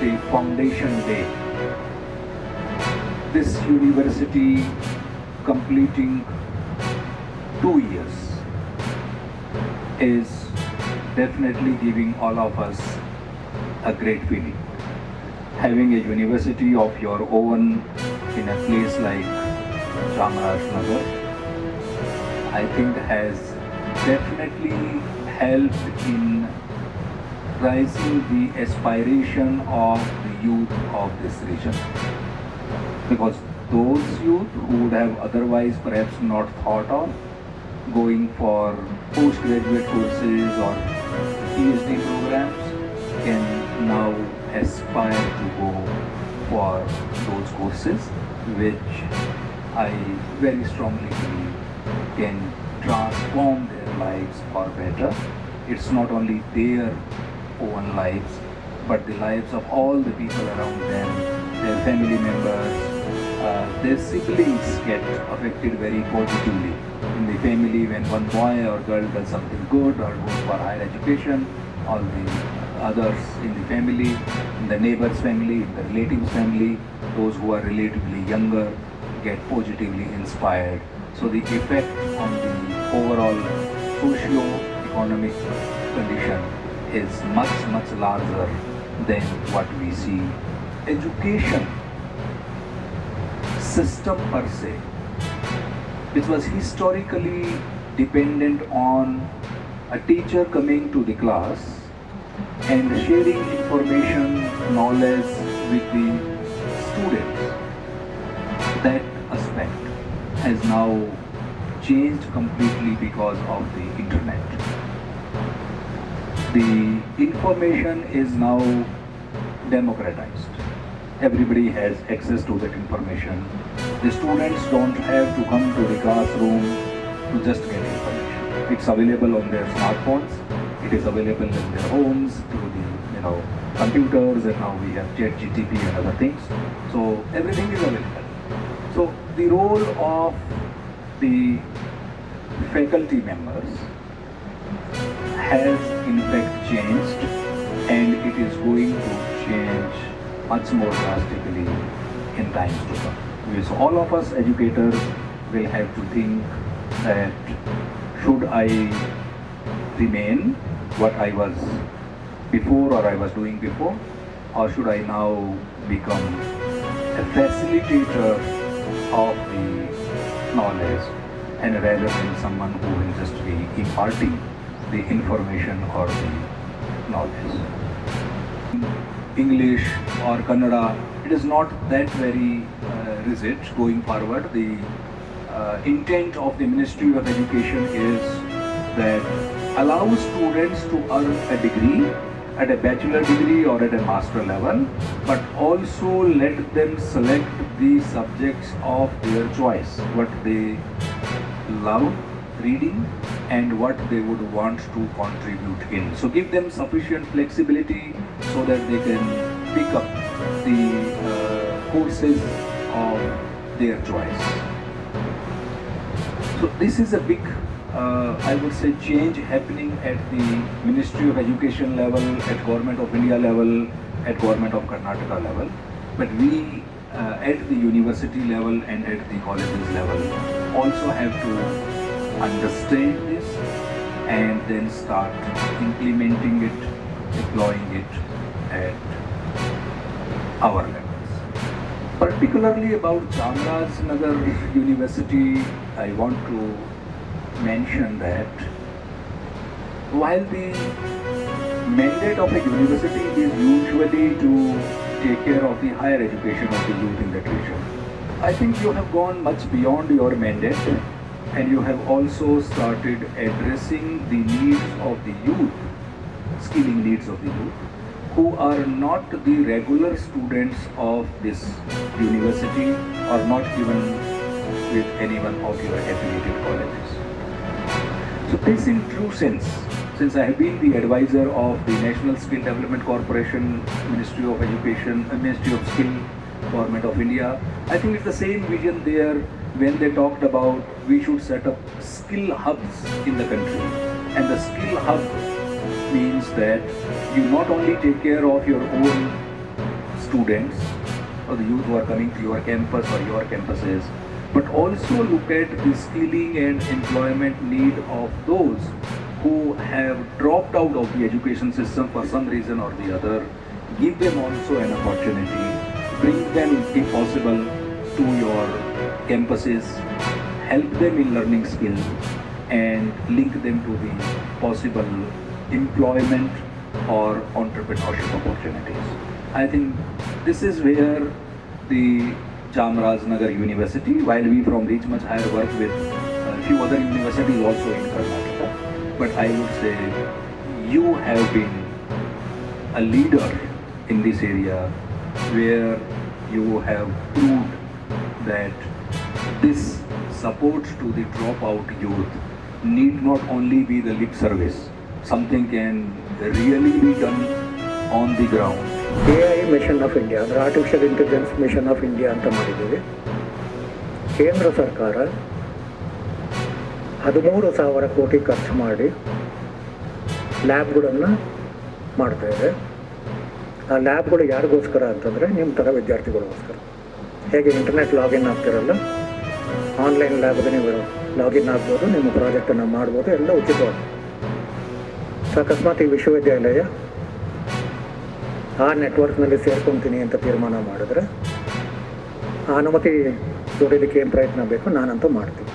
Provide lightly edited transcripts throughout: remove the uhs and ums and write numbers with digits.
the foundation day. This university completing 2 years is definitely giving all of us a great feeling. Having a university of your own in a place like Chamarajanagar, I think has definitely helped in rising the aspiration of the youth of this region. Because those youth who would have otherwise perhaps not thought of going for postgraduate courses or PhD programs can now aspire to go for those courses, which I very strongly believe can transform their lives for better. It's not only their own lives, but the lives of all the people around them, their family members, their siblings get affected very positively. In the family, when one boy or girl does something good or goes for higher education, all the others in the family, in the neighbor's family, in the relative's family, those who are relatively younger get positively inspired. So the effect on the overall socio-economic condition is much larger than what we see. Education system per se, which was historically dependent on a teacher coming to the class and sharing information, knowledge with the students, that aspect has now changed completely because of the internet. The information is now democratized. Everybody has access to that information. The students don't have to come to the classroom to just get information. It's available on their smartphones. It is available in their homes through the computers, and now we have ChatGPT and other things. So everything is available. So the role of the faculty members has in fact changed, and it is going to change much more drastically in times to come. So all of us educators will have to think that should I remain what I was before or I was doing before, or should I now become a facilitator of the knowledge, and rather than someone who will just be imparting the information or the knowledge. English or Kannada, it is not that very rigid going forward. The intent of the Ministry of Education is that allow students to earn a degree at a bachelor degree or at a master level, but also let them select the subjects of their choice, what they love reading and what they would want to contribute in. So give them sufficient flexibility so that they can pick up the courses of their choice. So this is a big I would say change happening at the Ministry of Education level, at Government of India level, at Government of Karnataka level. But we at the university level and at the colleges level also have to understand this and then start implementing it, deploying it at our levels. Particularly about Chamarajanagar University, I want to mention that while the mandate of a university is usually to take care of the higher education of the youth in that region, I think you have gone much beyond your mandate, and you have also started addressing the needs of the youth, skilling needs of the youth, who are not the regular students of this university or not even with any one of your affiliated colleges. So this in true sense, since I have been the advisor of the National Skill Development Corporation, Ministry of Education, Ministry of Skill, Government of India, I think it's the same vision there when they talked about we should set up skill hubs in the country. And the skill hub means that you not only take care of your own students or the youth who are coming to your campus or your campuses, but also look at the skilling and employment need of those who have dropped out of the education system for some reason or the other. Give them also an opportunity, bring them if possible to your campuses, help them in learning skills and link them to the possible employment or entrepreneurship opportunities. I think this is where the Chamarajanagar University, while we from Reach Much Higher work with a few other universities also in Karnataka, but I would say you have been a leader in this area where you have proved that this support to the dropout youth need not only be the lip service. Something can really be done on the ground. AI mission of India ಅಂದರೆ artificial intelligence mission of India ಅಂತ ಮಾಡಿದ್ದೀವಿ. ಕೇಂದ್ರ ಸರ್ಕಾರ 13,000 ಕೋಟಿ ಖರ್ಚು ಮಾಡಿ ಲ್ಯಾಬ್ಗಳನ್ನು ಮಾಡ್ತಾಯಿದೆ. ಆ ಲ್ಯಾಬ್ಗಳು ಯಾರಿಗೋಸ್ಕರ ಅಂತಂದರೆ ನಿಮ್ಮ ಥರ ವಿದ್ಯಾರ್ಥಿಗಳಿಗೋಸ್ಕರ. ಹೇಗೆ ಇಂಟರ್ನೆಟ್ ಲಾಗಿನ್ ಆಗ್ತಿರಲ್ಲ, ಆನ್ಲೈನ್ ಲ್ಯಾಬ್ಗೆ ನೀವು ಲಾಗಿನ್ ಆಗ್ಬೋದು, ನಿಮ್ಮ ಪ್ರಾಜೆಕ್ಟನ್ನು ಮಾಡ್ಬೋದು, ಎಲ್ಲ ಉಚಿತವಾಗಿ. ಸೊ ಅಕಸ್ಮಾತ್ ಈ ವಿಶ್ವವಿದ್ಯಾಲಯ ಆ ನೆಟ್ವರ್ಕ್ನಲ್ಲಿ ಸೇರ್ಕೊತೀನಿ ಅಂತ ತೀರ್ಮಾನ ಮಾಡಿದ್ರೆ ಆ ಅನುಮತಿ ದೊರೆಯಲಿಕ್ಕೆ ಏನು ಪ್ರಯತ್ನ ಬೇಕು ನಾನಂತೂ ಮಾಡ್ತೀನಿ.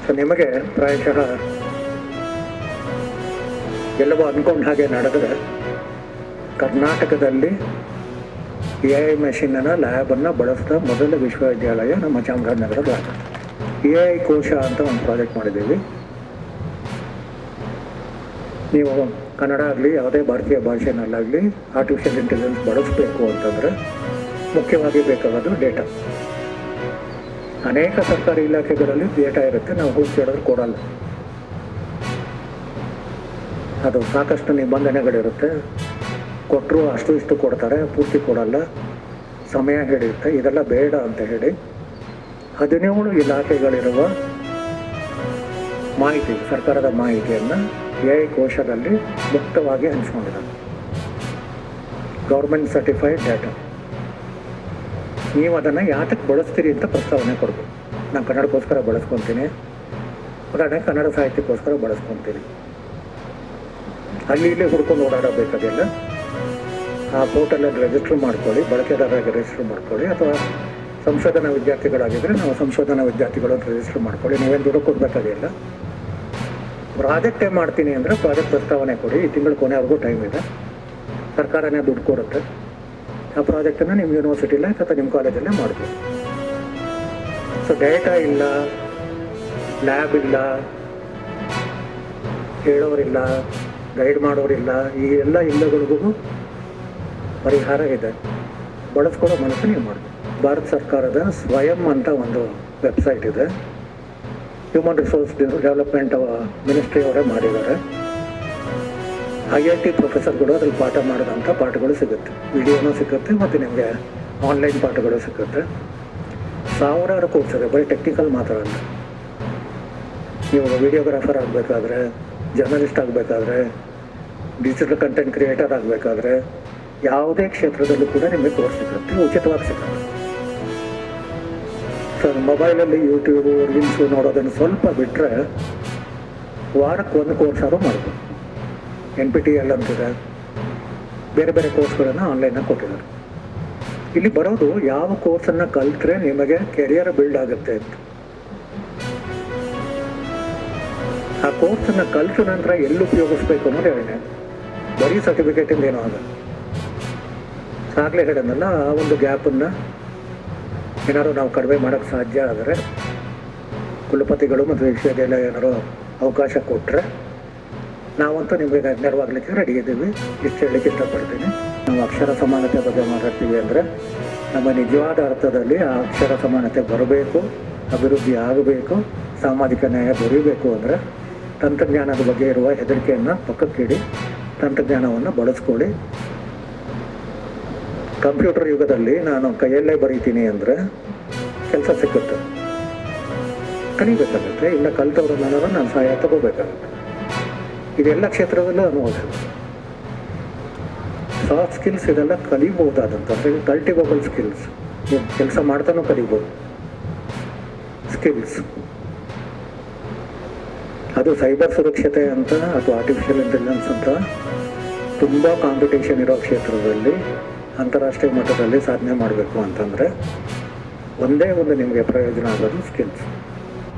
ಸೊ ನಿಮಗೆ ಪ್ರಾಯಶಃ ಎಲ್ಲವೂ ಅಂದ್ಕೊಂಡು ಹಾಗೆ ನಡೆದರೆ ಕರ್ನಾಟಕದಲ್ಲಿ AI ಮೆಷಿನ್ನ ಲ್ಯಾಬನ್ನು ಬಳಸ್ತಾ ಮೊದಲ ವಿಶ್ವವಿದ್ಯಾಲಯ ನಮ್ಮ ಚಾಮರಾಜನಗರದ AI ಕೋಶ ಅಂತ ಒಂದು ಪ್ರಾಜೆಕ್ಟ್ ಮಾಡಿದ್ದೀವಿ. ನೀವು ಕನ್ನಡ ಆಗಲಿ ಯಾವುದೇ ಭಾರತೀಯ ಭಾಷೆನಲ್ಲಾಗಲಿ ಆರ್ಟಿಫಿಷಿಯಲ್ ಇಂಟೆಲಿಜೆನ್ಸ್ ಬಳಸಬೇಕು ಅಂತಂದರೆ ಮುಖ್ಯವಾಗಿ ಬೇಕಾಗೋದು ಡೇಟಾ. ಅನೇಕ ಸರ್ಕಾರಿ ಇಲಾಖೆಗಳಲ್ಲಿ ಡೇಟಾ ಇರುತ್ತೆ, ನಾವು ಹೋಗಿ ಕೇಳಿದ್ರೆ ಕೊಡಲ್ಲ. ಅದು ಸಾಕಷ್ಟು ನಿಬಂಧನೆಗಳಿರುತ್ತೆ, ಕೊಟ್ಟರು ಅಷ್ಟು ಇಷ್ಟು ಕೊಡ್ತಾರೆ, ಪೂರ್ತಿ ಕೊಡಲ್ಲ, ಸಮಯ ಹಿಡಿಯುತ್ತೆ. ಇದೆಲ್ಲ ಬೇಡ ಅಂತ ಹೇಳಿ 17 ಇಲಾಖೆಗಳಿರುವ ಮಾಹಿತಿ, ಸರ್ಕಾರದ ಮಾಹಿತಿಯನ್ನು AI ಕೋಶದಲ್ಲಿ ಮುಕ್ತವಾಗಿ ಹಂಚ್ಕೊಂಡಿದ್ದಾರೆ. Government certified data. ನೀವು ಅದನ್ನು ಯಾತಕ್ಕೆ ಬಳಸ್ತೀರಿ ಅಂತ ಪ್ರಸ್ತಾವನೆ ಕೊಡಬೇಕು. ನಾನು ಕನ್ನಡಕ್ಕೋಸ್ಕರ ಬಳಸ್ಕೊತೀನಿ, ಉದಾಹರಣೆಗೆ ಕನ್ನಡ ಸಾಹಿತ್ಯಕ್ಕೋಸ್ಕರ ಬಳಸ್ಕೊತೀನಿ. ಅಲ್ಲಿ ಇಲ್ಲಿ ಹುಡ್ಕೊಂಡು ಓಡಾಡಬೇಕಾಗಿಲ್ಲ. ಆ ಪೋರ್ಟಲಲ್ಲಿ ರಿಜಿಸ್ಟರ್ ಮಾಡ್ಕೊಳ್ಳಿ, ಬಳಕೆದಾರರಾಗಿ ರಿಜಿಸ್ಟರ್ ಮಾಡ್ಕೊಳ್ಳಿ, ಅಥವಾ ಸಂಶೋಧನಾ ವಿದ್ಯಾರ್ಥಿಗಳಾಗಿದ್ದರೆ ನಾವು ಸಂಶೋಧನಾ ವಿದ್ಯಾರ್ಥಿಗಳನ್ನು ರಿಜಿಸ್ಟರ್ ಮಾಡ್ಕೊಳ್ಳಿ. ನೀವೇನು ದುಡ್ಡು ಕೊಡಬೇಕಾಗಿಲ್ಲ. ಪ್ರಾಜೆಕ್ಟೇ ಮಾಡ್ತೀನಿ ಅಂದರೆ ಪ್ರಾಜೆಕ್ಟ್ ಪ್ರಸ್ತಾವನೆ ಕೊಡಿ. ಈ ತಿಂಗಳು ಕೊನೆವರೆಗೂ ಟೈಮ್ ಇದೆ, ಸರ್ಕಾರನೇ ದುಡ್ಡು ಕೊಡುತ್ತೆ. ಆ ಪ್ರಾಜೆಕ್ಟನ್ನು ನಿಮ್ಮ ಯೂನಿವರ್ಸಿಟಿಲೇ ಅಥವಾ ನಿಮ್ಮ ಕಾಲೇಜಲ್ಲೇ ಮಾಡ್ಬೋದು. ಸೊ ಡೇಟಾ ಇಲ್ಲ, ಲ್ಯಾಬ್ ಇಲ್ಲ, ಹೇಳೋರಿಲ್ಲ, ಗೈಡ್ ಮಾಡೋರಿಲ್ಲ, ಈ ಎಲ್ಲ ಇಲ್ಲಗಳಿಗೂ ಪರಿಹಾರ ಇದೆ. ಬಳಸ್ಕೊಳ್ಳೋ ಮನಸ್ಸು ನೀವು ಮಾಡ್ಬೋದು. ಭಾರತ ಸರ್ಕಾರದ ಸ್ವಯಂ ಅಂತ ಒಂದು ವೆಬ್ಸೈಟ್ ಇದೆ, ಹ್ಯೂಮನ್ ರಿಸೋರ್ಸ್ ಡೆವಲಪ್ಮೆಂಟ್ ಮಿನಿಸ್ಟ್ರಿ ಅವರೇ ಮಾಡಿದ್ದಾರೆ. IIT ಪ್ರೊಫೆಸರ್ಗಳು ಅದ್ರಲ್ಲಿ ಪಾಠ ಮಾಡಿದಂಥ ಪಾಠಗಳು ಸಿಗುತ್ತೆ, ವಿಡಿಯೋನೂ ಸಿಗುತ್ತೆ, ಮತ್ತು ನಿಮಗೆ ಆನ್ಲೈನ್ ಪಾಠಗಳು ಸಿಗುತ್ತೆ. ಸಾವಿರಾರು ಕೋರ್ಸ್ ಇದೆ, ಬರೀ ಟೆಕ್ನಿಕಲ್ ಮಾತ್ರ ಅಲ್ಲ. ನೀವು ವಿಡಿಯೋಗ್ರಾಫರ್ ಆಗಬೇಕಾದ್ರೆ, ಜರ್ನಲಿಸ್ಟ್ ಆಗಬೇಕಾದ್ರೆ, ಡಿಜಿಟಲ್ ಕಂಟೆಂಟ್ ಕ್ರಿಯೇಟರ್ ಆಗಬೇಕಾದ್ರೆ, ಯಾವುದೇ ಕ್ಷೇತ್ರದಲ್ಲೂ ಕೂಡ ನಿಮಗೆ ಕೋರ್ಸ್ ಸಿಗುತ್ತೆ, ಉಚಿತವಾಗಿ ಸಿಗುತ್ತೆ. ಸೊ ಮೊಬೈಲಲ್ಲಿ ಯೂಟ್ಯೂಬು, ರೀಲ್ಸು ನೋಡೋದನ್ನು ಸ್ವಲ್ಪ ಬಿಟ್ಟರೆ ವಾರಕ್ಕೆ ಒಂದು ಕೋರ್ಸ್ ಆದರೂ ಮಾಡ್ಬೋದು. NPTEL ಅಂತಿದೆ, ಬೇರೆ ಬೇರೆ ಕೋರ್ಸ್ಗಳನ್ನು ಆನ್ಲೈನಾಗಿ ಕೊಟ್ಟಿದ್ದಾರೆ. ಇಲ್ಲಿ ಬರೋದು ಯಾವ ಕೋರ್ಸನ್ನು ಕಲಿತ್ರೆ ನಿಮಗೆ ಕೆರಿಯರ್ ಬಿಲ್ಡ್ ಆಗುತ್ತೆ ಅಂತ. ಆ ಕೋರ್ಸನ್ನು ಕಲಿತ ನಂತರ ಎಲ್ಲಿ ಉಪಯೋಗಿಸ್ಬೇಕು ಅನ್ನೋದು ಹೇಳಿದೆ. ಬರೀ ಸರ್ಟಿಫಿಕೇಟಿಂದ ಏನೋ ಆಗಲ್ಲ. ಆಗಲೇ ಹೇಳಿದ್ನಲ್ಲ, ಆ ಒಂದು ಗ್ಯಾಪನ್ನು ಏನಾದ್ರು ನಾವು ಕಡಿಮೆ ಮಾಡೋಕ್ಕೆ ಸಾಧ್ಯ ಆದರೆ ಕುಲಪತಿಗಳು ಮತ್ತು ವಿಶ್ವವಿದ್ಯಾಲಯ ಏನಾದ್ರು ಅವಕಾಶ ಕೊಟ್ಟರೆ ನಾವಂತೂ ನಿಮಗೆ ನೆರವಾಗಲಿಕ್ಕೆ ರೆಡಿ ಇದ್ದೀವಿ. ಇಷ್ಟು ಹೇಳಲಿಕ್ಕೆ ಇಷ್ಟಪಡ್ತೀನಿ. ನಾವು ಅಕ್ಷರ ಸಮಾನತೆ ಬಗ್ಗೆ ಮಾತಾಡ್ತೀವಿ ಅಂದರೆ ನಮ್ಮ ನಿಜವಾದ ಅರ್ಥದಲ್ಲಿ ಆ ಅಕ್ಷರ ಸಮಾನತೆ ಬರಬೇಕು, ಅಭಿವೃದ್ಧಿ ಆಗಬೇಕು, ಸಾಮಾಜಿಕ ನ್ಯಾಯ ದೊರೀಬೇಕು ಅಂದರೆ ತಂತ್ರಜ್ಞಾನದ ಬಗ್ಗೆ ಇರುವ ಹೆದರಿಕೆಯನ್ನು ಪಕ್ಕಕ್ಕಿಡಿ, ತಂತ್ರಜ್ಞಾನವನ್ನು ಬಳಸ್ಕೊಳ್ಳಿ. ಕಂಪ್ಯೂಟರ್ ಯುಗದಲ್ಲಿ ನಾನು ಕೈಯಲ್ಲೇ ಬರೀತೀನಿ ಅಂದರೆ ಕೆಲಸ ಸಿಕ್ಕುತ್ತೆ, ಕಲಿಬೇಕಾಗುತ್ತೆ. ಇಲ್ಲ ಕಲಿತವ್ರನ್ನ ನಾನು ಸಹಾಯ ತಗೋಬೇಕಾಗುತ್ತೆ. ಇದೆಲ್ಲ ಕ್ಷೇತ್ರದಲ್ಲೂ ಅನುಭವ. ಸಾಫ್ಟ್ ಸ್ಕಿಲ್ಸ್ ಇದೆಲ್ಲ ಕಲಿಬಹುದಾದಂಥ ಅಂದರೆ ಕಲ್ಟಿವೇಬಲ್ ಸ್ಕಿಲ್ಸ್, ನೀವು ಕೆಲಸ ಮಾಡ್ತಾನೂ ಕಲಿಬೋದು ಸ್ಕಿಲ್ಸ್. ಅದು ಸೈಬರ್ ಸುರಕ್ಷತೆ ಅಂತ ಅಥವಾ ಆರ್ಟಿಫಿಷಿಯಲ್ ಇಂಟೆಲಿಜೆನ್ಸ್ ಅಂತ ತುಂಬ ಕಾಂಪಿಟೇಷನ್ ಇರೋ ಕ್ಷೇತ್ರದಲ್ಲಿ ಅಂತಾರಾಷ್ಟ್ರೀಯ ಮಟ್ಟದಲ್ಲಿ ಸಾಧನೆ ಮಾಡಬೇಕು ಅಂತಂದರೆ ಒಂದೇ ಒಂದು ನಿಮಗೆ ಪ್ರಯೋಜನ ಆಗೋದು ಸ್ಕಿಲ್ಸ್.